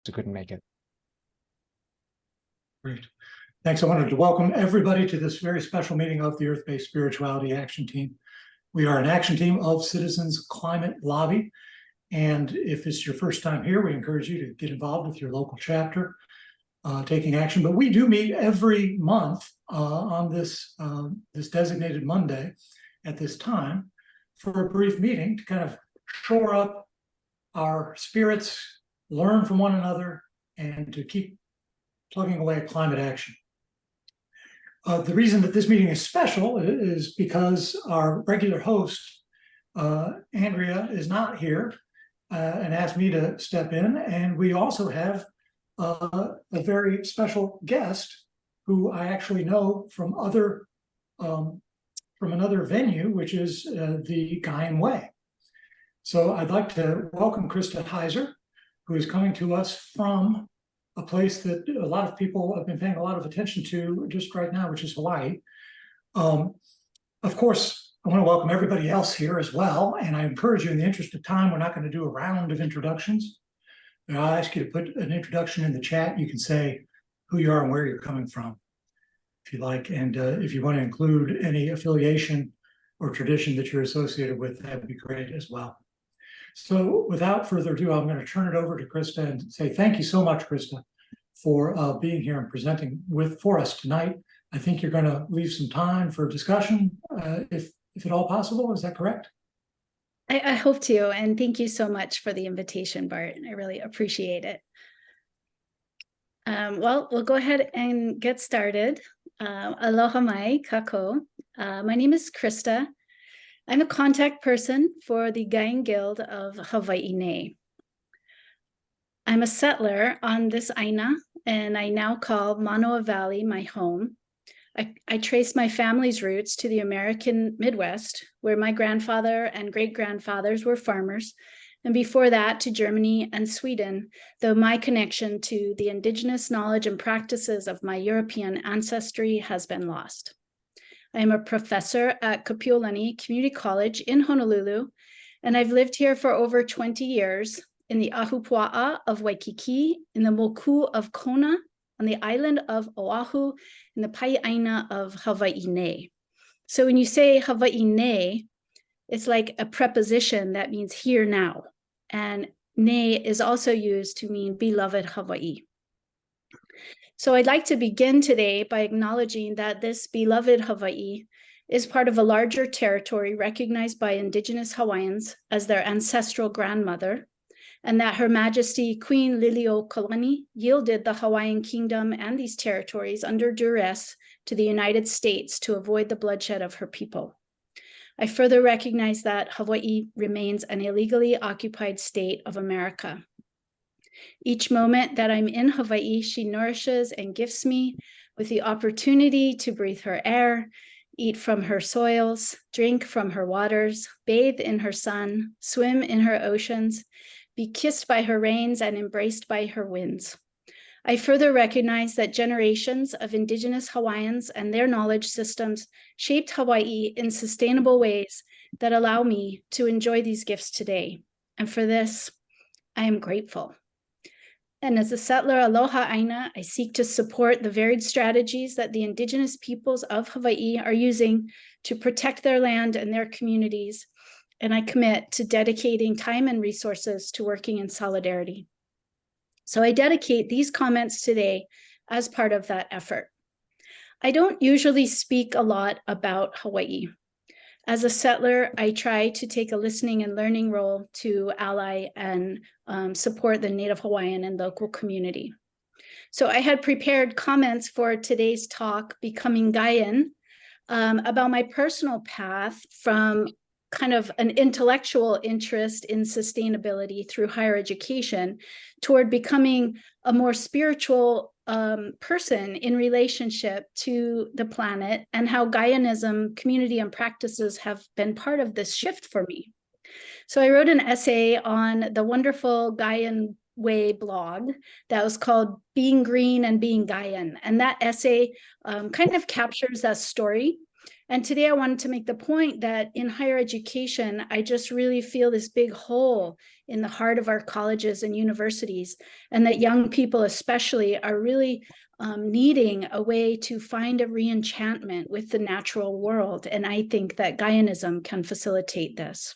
Krista couldn't make it. Great. Thanks. I wanted to welcome everybody to this very special meeting of the Earth-Based Spirituality Action Team. We are an action team of Citizens Climate Lobby. And if it's your first time here, we encourage you to get involved with your local chapter, taking action. But we do meet every month on this designated Monday at this time for a brief meeting to kind of shore up our spirits, learn from one another, and to keep plugging away at climate action. The reason that this meeting is special is because our regular host, Andrea, is not here and asked me to step in. And we also have a very special guest who I actually know from another venue, which is the Gaian Way. So I'd like to welcome Krita Hiser, who is coming to us from a place that a lot of people have been paying a lot of attention to just right now, which is Hawaii. Of course, I want to welcome everybody else here as well. And I encourage you, in the interest of time, we're not going to do a round of introductions. I'll ask you to put an introduction in the chat. You can say who you are and where you're coming from, if you like. And if you want to include any affiliation or tradition that you're associated with, that'd be great as well. So without further ado, I'm going to turn it over to Krista and say thank you so much, Krista, for being here and presenting for us tonight. I think you're going to leave some time for discussion, if at all possible. Is that correct? I hope to, and thank you so much for the invitation, Bart. I really appreciate it. Well, we'll go ahead and get started. Aloha mai, kako. My name is Krista. I'm a contact person for the Gaian Guild of Hawaii. I'm a settler on this aina, and I now call Manoa Valley my home. I trace my family's roots to the American Midwest, where my grandfather and great-grandfathers were farmers, and before that to Germany and Sweden, though my connection to the indigenous knowledge and practices of my European ancestry has been lost. I am a professor at Kapiolani Community College in Honolulu, and I've lived here for over 20 years in the Ahupua'a of Waikiki, in the Moku of Kona, on the island of Oahu, in the Aina of Hawaii. So when you say Hawaii, it's like a preposition that means here now. And ne is also used to mean beloved Hawaii. So I'd like to begin today by acknowledging that this beloved Hawaii is part of a larger territory recognized by Indigenous Hawaiians as their ancestral grandmother, and that Her Majesty Queen Liliuokalani yielded the Hawaiian kingdom and these territories under duress to the United States to avoid the bloodshed of her people. I further recognize that Hawaii remains an illegally occupied state of America. Each moment that I'm in Hawaii, she nourishes and gifts me with the opportunity to breathe her air, eat from her soils, drink from her waters, bathe in her sun, swim in her oceans, be kissed by her rains and embraced by her winds. I further recognize that generations of Indigenous Hawaiians and their knowledge systems shaped Hawaii in sustainable ways that allow me to enjoy these gifts today. And for this, I am grateful. And as a settler aloha aina, I seek to support the varied strategies that the Indigenous peoples of Hawaii are using to protect their land and their communities. And I commit to dedicating time and resources to working in solidarity. So I dedicate these comments today as part of that effort. I don't usually speak a lot about Hawaii. As a settler, I try to take a listening and learning role to ally and support the Native Hawaiian and local community. So I had prepared comments for today's talk, Becoming Gaian, about my personal path from kind of an intellectual interest in sustainability through higher education toward becoming a more spiritual person in relationship to the planet, and how Gaianism, community and practices have been part of this shift for me. So I wrote an essay on the wonderful Gaian Way blog that was called Being Green and Being Gaian. And that essay kind of captures that story And today I wanted to make the point that in higher education, I just really feel this big hole in the heart of our colleges and universities, and that young people especially are really needing a way to find a re-enchantment with the natural world. And I think that Gaianism can facilitate this.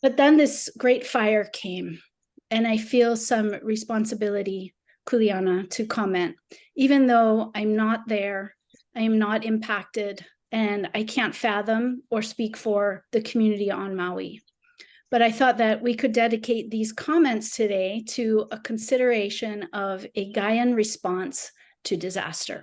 But then this great fire came, and I feel some responsibility, Kuleana, to comment. Even though I'm not there, I am not impacted, and I can't fathom or speak for the community on Maui. But I thought that we could dedicate these comments today to a consideration of a Gaian response to disaster.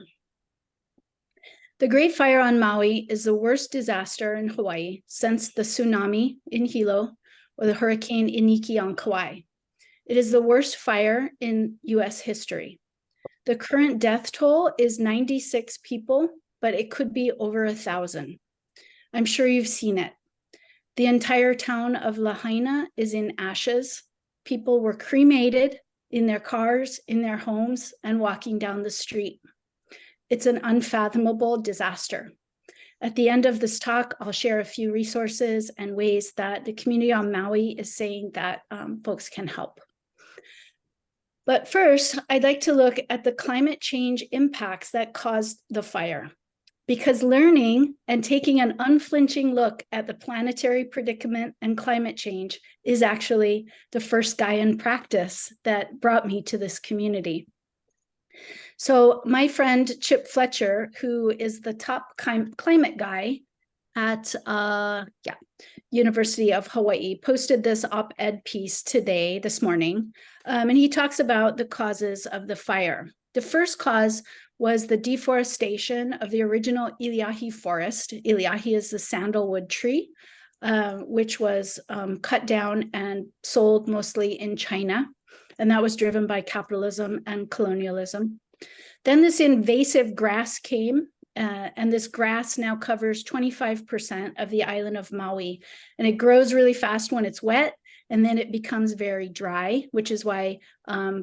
The Great Fire on Maui is the worst disaster in Hawaii since the tsunami in Hilo or the Hurricane Iniki on Kauai. It is the worst fire in US history. The current death toll is 96 people, but it could be over 1,000. I'm sure you've seen it. The entire town of Lahaina is in ashes. People were cremated in their cars, in their homes, and walking down the street. It's an unfathomable disaster. At the end of this talk, I'll share a few resources and ways that the community on Maui is saying that folks can help. But first, I'd like to look at the climate change impacts that caused the fire, because learning and taking an unflinching look at the planetary predicament and climate change is actually the first Gaian practice that brought me to this community. So my friend Chip Fletcher, who is the top climate guy at University of Hawaii, posted this op-ed piece this morning, and he talks about the causes of the fire. The first cause was the deforestation of the original Iliahi forest. Iliahi is the sandalwood tree, which was cut down and sold mostly in China, and that was driven by capitalism and colonialism. Then this invasive grass came, and this grass now covers 25% of the island of Maui, and it grows really fast when it's wet, and then it becomes very dry, which is why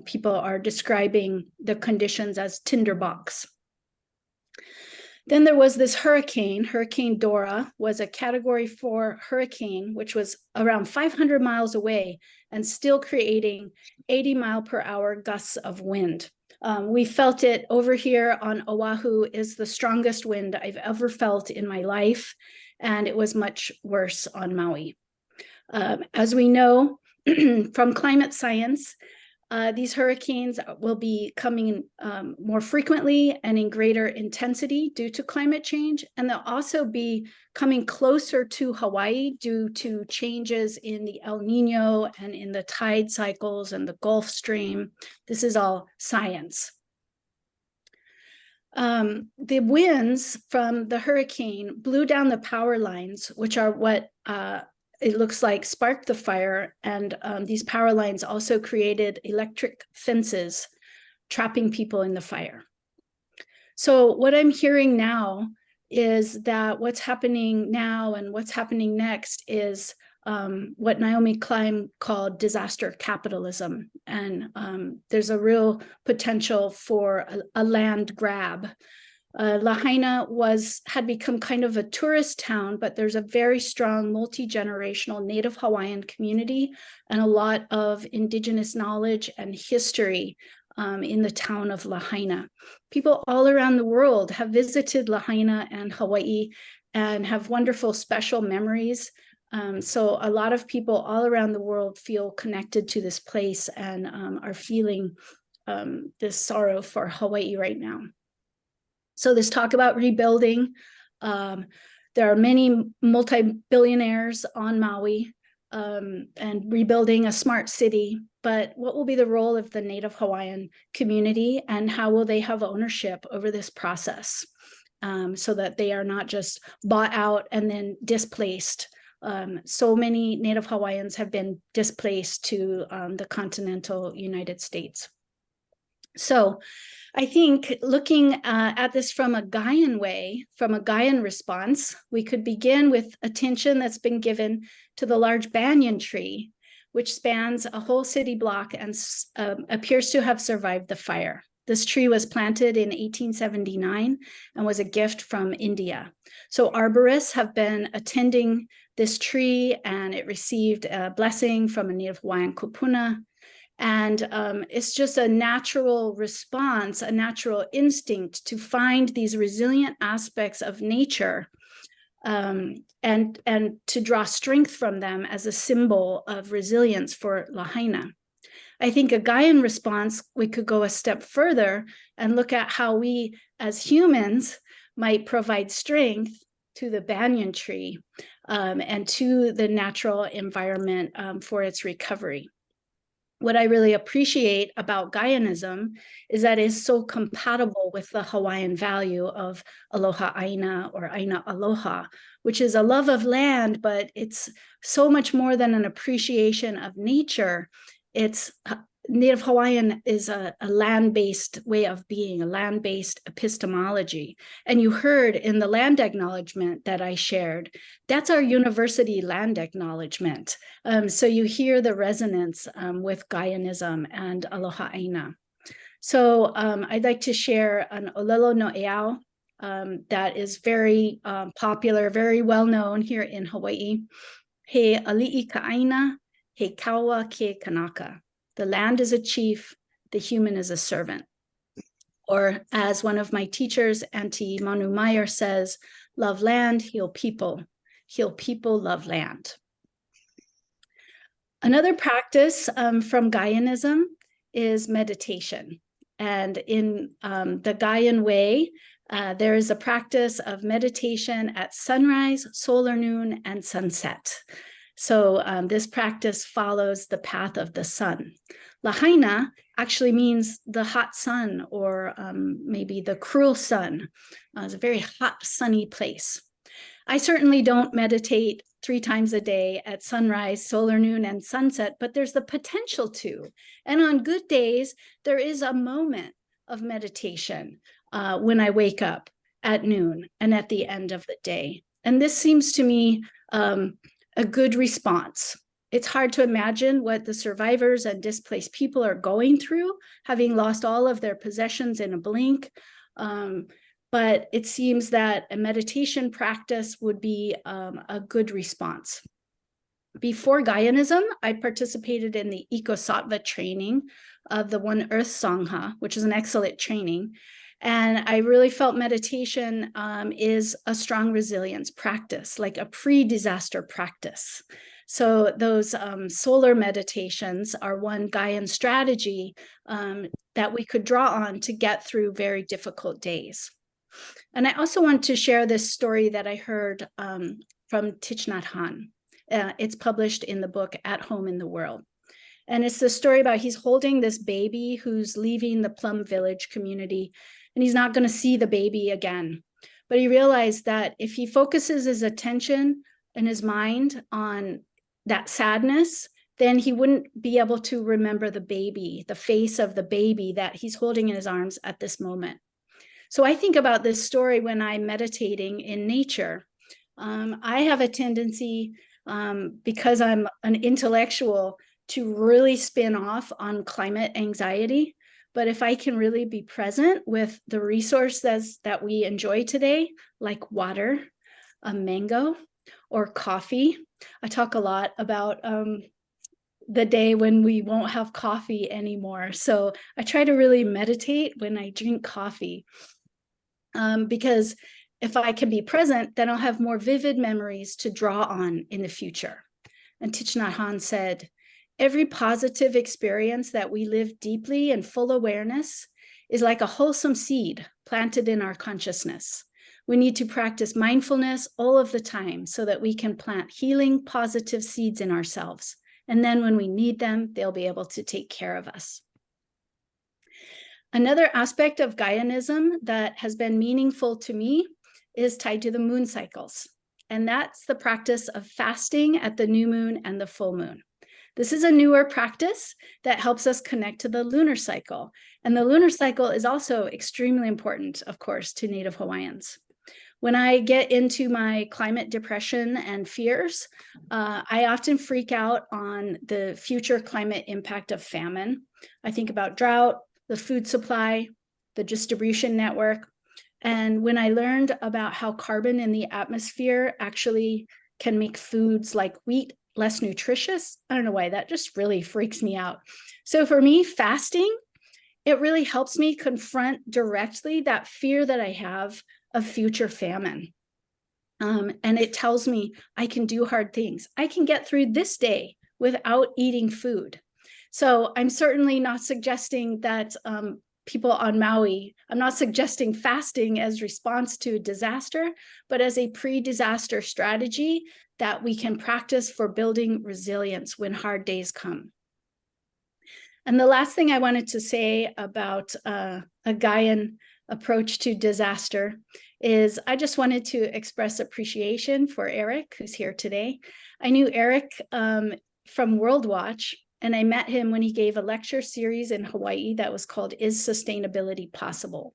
people are describing the conditions as tinderbox. Then there was this hurricane. Hurricane Dora was a Category 4 hurricane, which was around 500 miles away and still creating 80-mile-per-hour gusts of wind. We felt it over here on Oahu. Is the strongest wind I've ever felt in my life, and it was much worse on Maui. As we know from climate science, these hurricanes will be coming more frequently and in greater intensity due to climate change, and they'll also be coming closer to Hawaii due to changes in the El Nino and in the tide cycles and the Gulf Stream. This is all science. The winds from the hurricane blew down the power lines, which are what it looks like sparked the fire, and these power lines also created electric fences, trapping people in the fire. So what I'm hearing now is that what's happening now and what's happening next is what Naomi Klein called disaster capitalism. And there's a real potential for a land grab. Lahaina had become kind of a tourist town, but there's a very strong multi-generational Native Hawaiian community and a lot of indigenous knowledge and history in the town of Lahaina. People all around the world have visited Lahaina and Hawaii and have wonderful special memories. So a lot of people all around the world feel connected to this place and are feeling this sorrow for Hawaii right now. So this talk about rebuilding, there are many multi-billionaires on Maui and rebuilding a smart city, but what will be the role of the Native Hawaiian community, and how will they have ownership over this process so that they are not just bought out and then displaced? So many Native Hawaiians have been displaced to the continental United States. So I think looking at this from a Gaian way, from a Gaian response, we could begin with attention that's been given to the large banyan tree, which spans a whole city block and appears to have survived the fire. This tree was planted in 1879 and was a gift from India. So arborists have been attending this tree, and it received a blessing from a Native Hawaiian kupuna. And it's just a natural response, a natural instinct to find these resilient aspects of nature, and to draw strength from them as a symbol of resilience for Lahaina. I think a Gaian response, we could go a step further and look at how we as humans might provide strength to the banyan tree, and to the natural environment for its recovery. What I really appreciate about Gaianism is that it's so compatible with the Hawaiian value of aloha aina, or aina aloha, which is a love of land, but it's so much more than an appreciation of nature. It's Native Hawaiian is a land-based way of being, a land-based epistemology. And you heard in the land acknowledgement that I shared, that's our university land acknowledgement. So you hear the resonance with Gaianism and aloha aina. So I'd like to share an olelo no eau that is very popular, very well known here in Hawaii. He ali'i ka aina, he kaua ke kanaka. The land is a chief, the human is a servant. Or as one of my teachers, Auntie Manu Meyer, says, love land, heal people, love land. Another practice from Gaianism is meditation. And in the Gaian way, there is a practice of meditation at sunrise, solar noon, and sunset. So this practice follows the path of the sun. Lahaina actually means the hot sun, or maybe the cruel sun. It's a very hot, sunny place. I certainly don't meditate 3 times a day at sunrise, solar noon, and sunset, but there's the potential to. And on good days, there is a moment of meditation when I wake up at noon and at the end of the day. And this seems to me a good response. It's hard to imagine what the survivors and displaced people are going through, having lost all of their possessions in a blink. But it seems that a meditation practice would be a good response. Before Gaianism, I participated in the Eco-Sattva training of the One Earth Sangha, which is an excellent training. And I really felt meditation is a strong resilience practice, like a pre-disaster practice. So those solar meditations are one Gaian strategy that we could draw on to get through very difficult days. And I also want to share this story that I heard from Thich Nhat Hanh. It's published in the book At Home in the World. And it's the story about he's holding this baby who's leaving the Plum Village community, and he's not going to see the baby again. But he realized that if he focuses his attention and his mind on that sadness, then he wouldn't be able to remember the baby, the face of the baby that he's holding in his arms at this moment. So I think about this story when I'm meditating in nature. I have a tendency, because I'm an intellectual, to really spin off on climate anxiety. But if I can really be present with the resources that we enjoy today, like water, a mango, or coffee. I talk a lot about the day when we won't have coffee anymore. So I try to really meditate when I drink coffee, because if I can be present, then I'll have more vivid memories to draw on in the future. And Thich Nhat Hanh said, every positive experience that we live deeply in full awareness is like a wholesome seed planted in our consciousness. We need to practice mindfulness all of the time so that we can plant healing, positive seeds in ourselves. And then when we need them, they'll be able to take care of us. Another aspect of Gaianism that has been meaningful to me is tied to the moon cycles. And that's the practice of fasting at the new moon and the full moon. This is a newer practice that helps us connect to the lunar cycle. And the lunar cycle is also extremely important, of course, to Native Hawaiians. When I get into my climate depression and fears, I often freak out on the future climate impact of famine. I think about drought, the food supply, the distribution network. And when I learned about how carbon in the atmosphere actually can make foods like wheat less nutritious, I don't know why, that just really freaks me out. So for me, fasting, it really helps me confront directly that fear that I have of future famine. And it tells me I can do hard things. I can get through this day without eating food. So I'm certainly not suggesting that people on Maui, I'm not suggesting fasting as response to a disaster, but as a pre-disaster strategy that we can practice for building resilience when hard days come. And the last thing I wanted to say about a Gaian approach to disaster is I just wanted to express appreciation for Eric, who's here today. I knew Eric from World Watch, and I met him when he gave a lecture series in Hawaii that was called Is Sustainability Possible?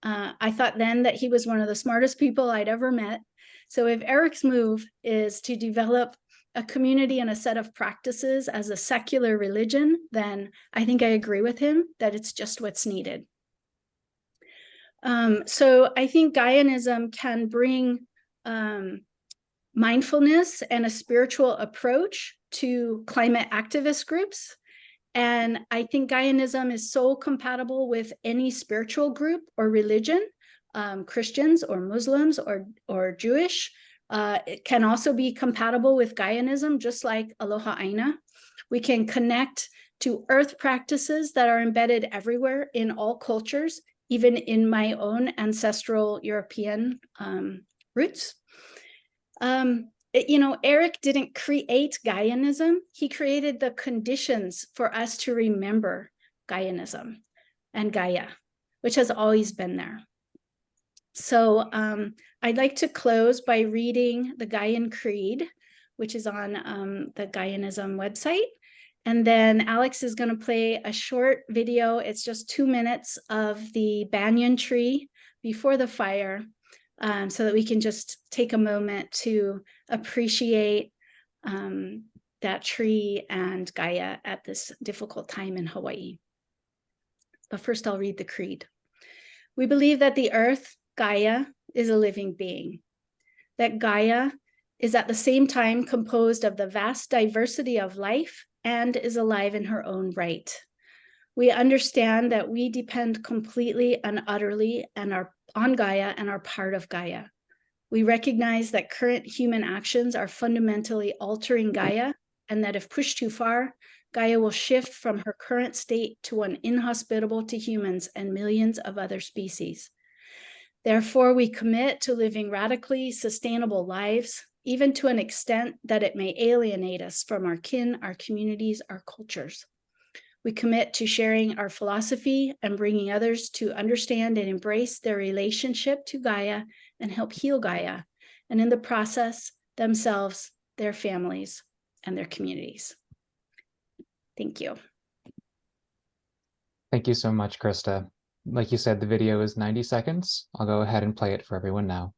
I thought then that he was one of the smartest people I'd ever met. So if Eric's move is to develop a community and a set of practices as a secular religion, then I think I agree with him that it's just what's needed. So I think Gaianism can bring mindfulness and a spiritual approach to climate activist groups. And I think Gaianism is so compatible with any spiritual group or religion, Christians or Muslims or Jewish. It can also be compatible with Gaianism, just like aloha aina. We can connect to earth practices that are embedded everywhere in all cultures, even in my own ancestral European roots. Eric didn't create Gaianism. He created the conditions for us to remember Gaianism and Gaia, which has always been there. So I'd like to close by reading the Gaian Creed, which is on the Gaianism website. And then Alex is going to play a short video. It's just 2 minutes of the banyan tree before the fire, so that we can just take a moment to appreciate that tree and Gaia at this difficult time in Hawaii. But first I'll read the creed. We believe that the earth, Gaia, is a living being, that Gaia is at the same time composed of the vast diversity of life and is alive in her own right. We understand that we depend completely and utterly on Gaia and are part of Gaia. We recognize that current human actions are fundamentally altering Gaia, and that if pushed too far, Gaia will shift from her current state to one inhospitable to humans and millions of other species. Therefore, we commit to living radically sustainable lives, even to an extent that it may alienate us from our kin, our communities, our cultures. We commit to sharing our philosophy and bringing others to understand and embrace their relationship to Gaia and help heal Gaia, and in the process, themselves, their families, and their communities. Thank you. Thank you so much, Krista. Like you said, the video is 90 seconds. I'll go ahead and play it for everyone now.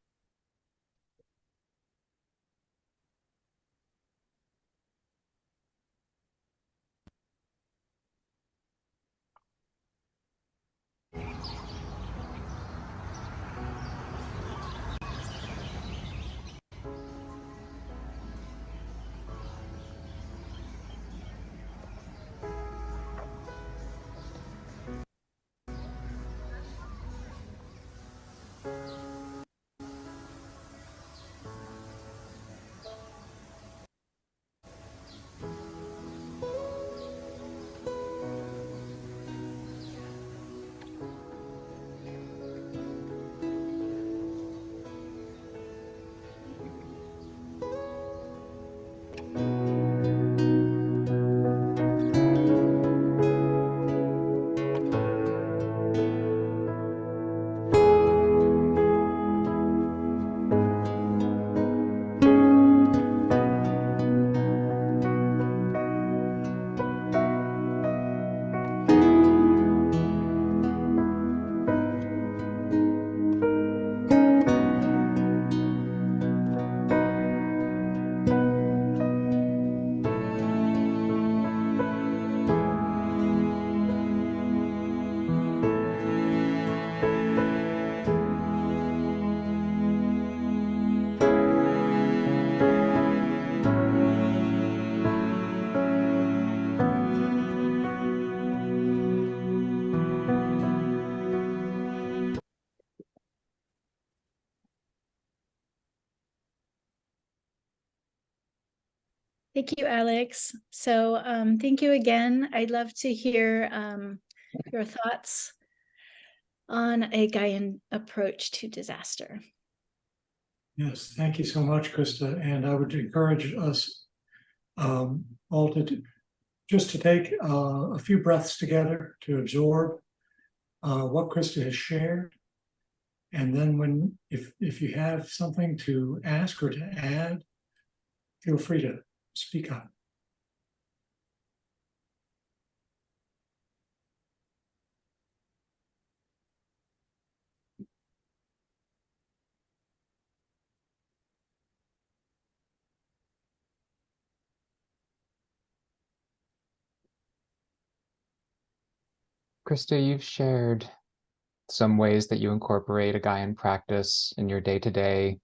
Thank you, Alex. So thank you again. I'd love to hear your thoughts on a Gaian approach to disaster. Yes, thank you so much, Krista. And I would encourage us all to just to take a few breaths together to absorb what Krista has shared. And then if you have something to ask or to add, feel free to speak up. Krista, you've shared some ways that you incorporate a Gaian practice in your day-to-day,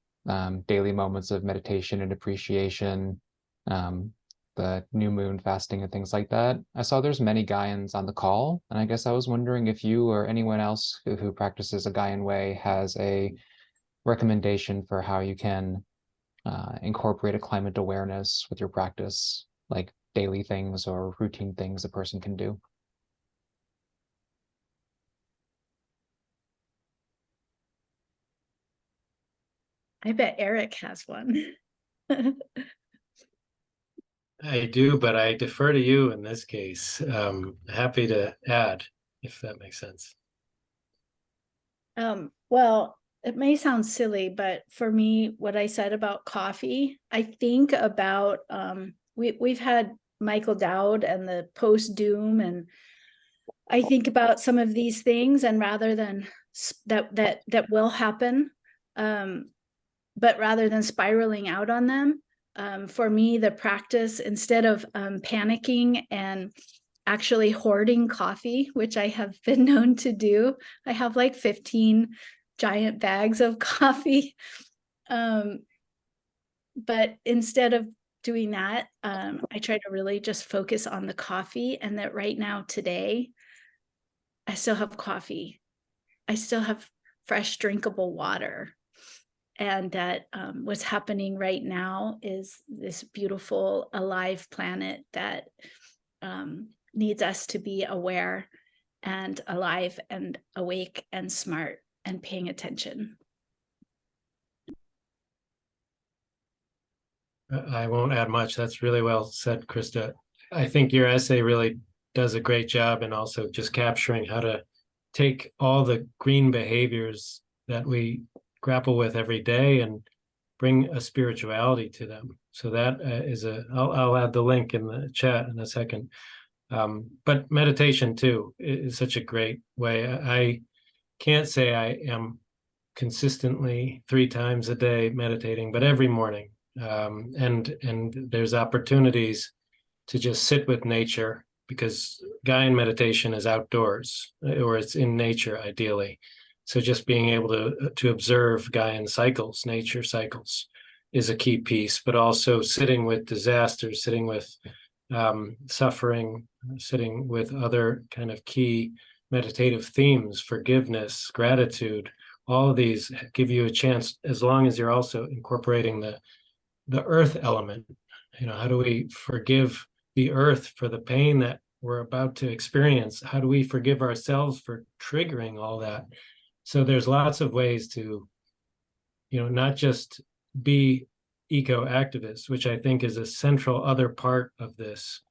daily moments of meditation and appreciation, the new moon fasting and things like that. I saw there's many Gaians on the call, and I guess I was wondering if you or anyone else who practices a Gaian way has a recommendation for how you can incorporate a climate awareness with your practice, like daily things or routine things a person can do. I bet Eric has one. I do, but I defer to you in this case. Happy to add, if that makes sense. Well, it may sound silly, but for me, what I said about coffee, I think about we've had Michael Dowd and the post-doom, and I think about some of these things, and rather than that will happen, but rather than spiraling out on them, for me, the practice, instead of panicking and actually hoarding coffee, which I have been known to do, I have like 15 giant bags of coffee. But instead of doing that, I try to really just focus on the coffee, and that right now, today, I still have coffee. I still have fresh drinkable water. And that what's happening right now is this beautiful, alive planet that needs us to be aware and alive and awake and smart and paying attention. I won't add much. That's really well said, Krista. I think your essay really does a great job in also just capturing how to take all the green behaviors that we grapple with every day and bring a spirituality to them. So that is I'll add the link in the chat in a second. But meditation too is such a great way. I can't say I am consistently 3 times a day meditating, but every morning. And there's opportunities to just sit with nature, because Gaian meditation is outdoors, or it's in nature ideally. So just being able to observe Gaian cycles, nature cycles, is a key piece, but also sitting with disasters, sitting with suffering, sitting with other kind of key meditative themes, forgiveness, gratitude. All of these give you a chance, as long as you're also incorporating the earth element. How do we forgive the earth for the pain that we're about to experience? How do we forgive ourselves for triggering all that? So there's lots of ways to, not just be eco-activists, which I think is a central other part of this,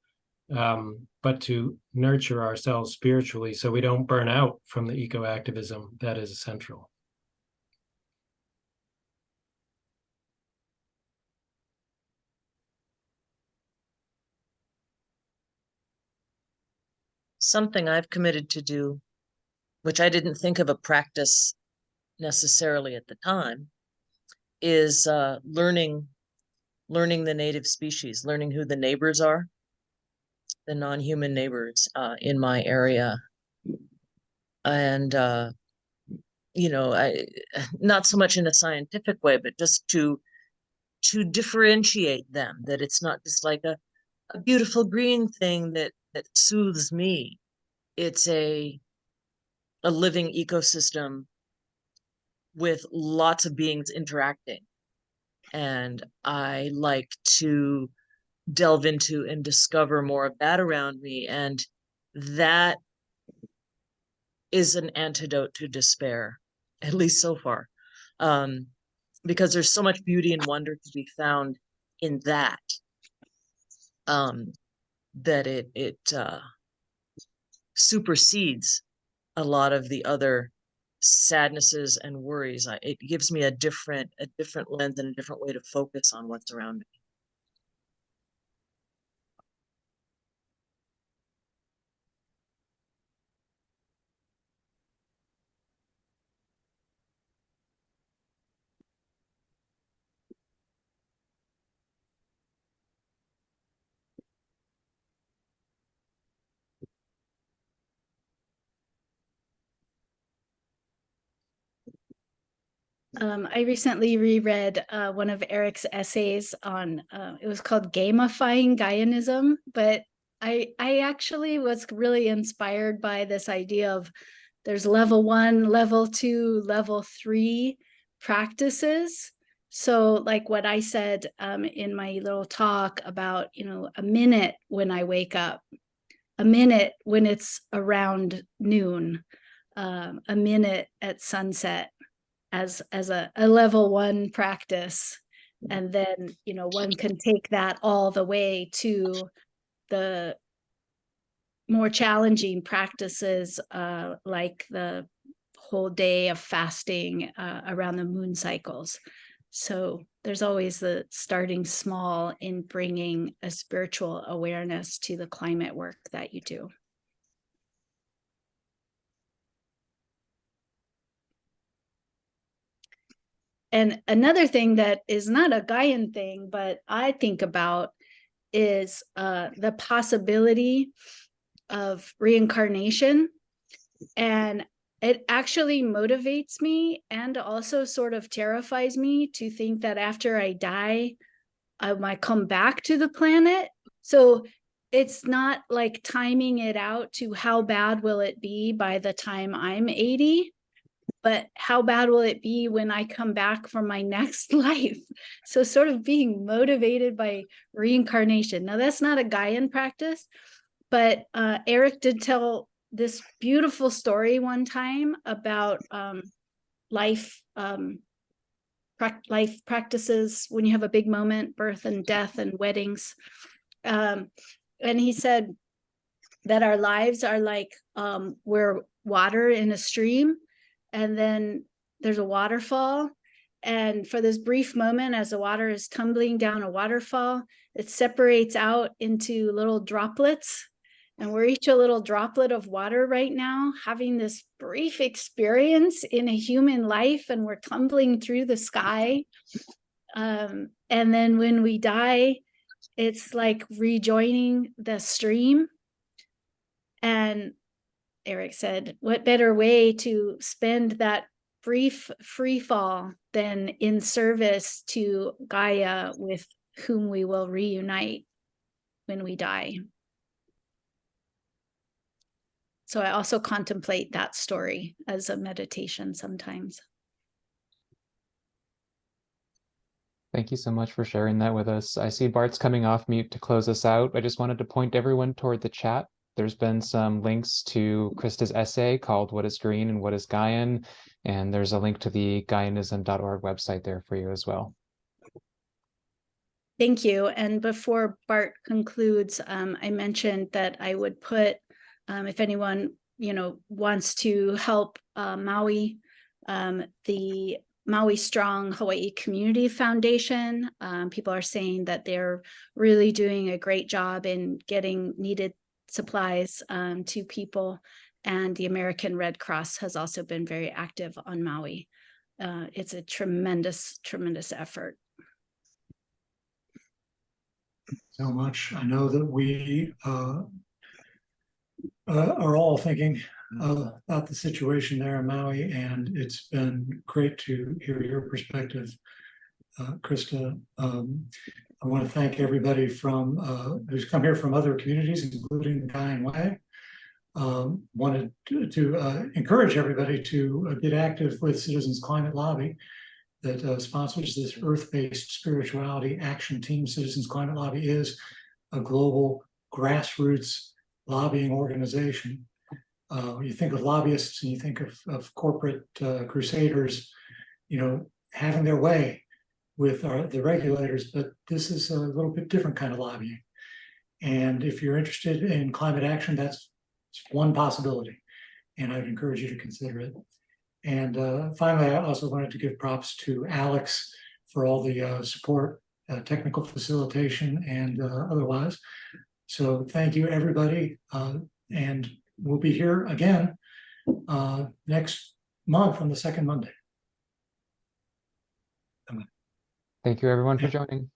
but to nurture ourselves spiritually so we don't burn out from the eco-activism that is essential. Something I've committed to do, which I didn't think of a practice necessarily at the time, is learning the native species, learning who the neighbors are, the non-human neighbors in my area. And, not so much in a scientific way, but just to differentiate them, that it's not just like a beautiful green thing that soothes me. It's a living ecosystem with lots of beings interacting. And I like to delve into and discover more of that around me. And that is an antidote to despair, at least so far, because there's so much beauty and wonder to be found in that, that it supersedes a lot of the other sadnesses and worries. It gives me a different lens and a different way to focus on what's around me. I recently reread one of Eric's essays on, it was called Gamifying Gaianism, but I actually was really inspired by this idea of there's level 1, level 2, level 3 practices. So like what I said in my little talk about, a minute when I wake up, a minute when it's around noon, a minute at sunset, as a level 1 practice. And then, one can take that all the way to the more challenging practices, like the whole day of fasting around the moon cycles. So there's always the starting small in bringing a spiritual awareness to the climate work that you do. And another thing that is not a Gaian thing, but I think about is the possibility of reincarnation. And it actually motivates me and also sort of terrifies me to think that after I die, I might come back to the planet. So it's not like timing it out to how bad will it be by the time I'm 80. But how bad will it be when I come back from my next life? So sort of being motivated by reincarnation. Now, that's not a Gaian practice, but Eric did tell this beautiful story one time about life practices when you have a big moment, birth and death and weddings. And he said that our lives are like we're water in a stream, and then there's a waterfall. And for this brief moment, as the water is tumbling down a waterfall, it separates out into little droplets. And we're each a little droplet of water right now, having this brief experience in a human life, and we're tumbling through the sky. And then when we die, it's like rejoining the stream. And Eric said, what better way to spend that brief free fall than in service to Gaia, with whom we will reunite when we die. So I also contemplate that story as a meditation sometimes. Thank you so much for sharing that with us. I see Bart's coming off mute to close us out. I just wanted to point everyone toward the chat. There's been some links to Krista's essay called What is Green and What is Gaian? And there's a link to the Gaianism.org website there for you as well. Thank you. And before Bart concludes, I mentioned that I would put, if anyone, wants to help Maui, the Maui Strong Hawaii Community Foundation. People are saying that they're really doing a great job in getting needed supplies to people, and the American Red Cross has also been very active on Maui. It's a tremendous effort. So much. I know that we are all thinking about the situation there in Maui, and it's been great to hear your perspective, Krista. I want to thank everybody from who's come here from other communities, including the Gaian Way. Wanted to encourage everybody to get active with Citizens Climate Lobby that sponsors this Earth-Based Spirituality Action Team. Citizens Climate Lobby is a global grassroots lobbying organization. You think of lobbyists and you think of corporate crusaders, having their way with the regulators, but this is a little bit different kind of lobbying. And if you're interested in climate action, that's one possibility, and I'd encourage you to consider it. And finally, I also wanted to give props to Alex for all the support, technical facilitation, and otherwise. So thank you, everybody. And we'll be here again next month on the second Monday. Thank you, everyone, for joining.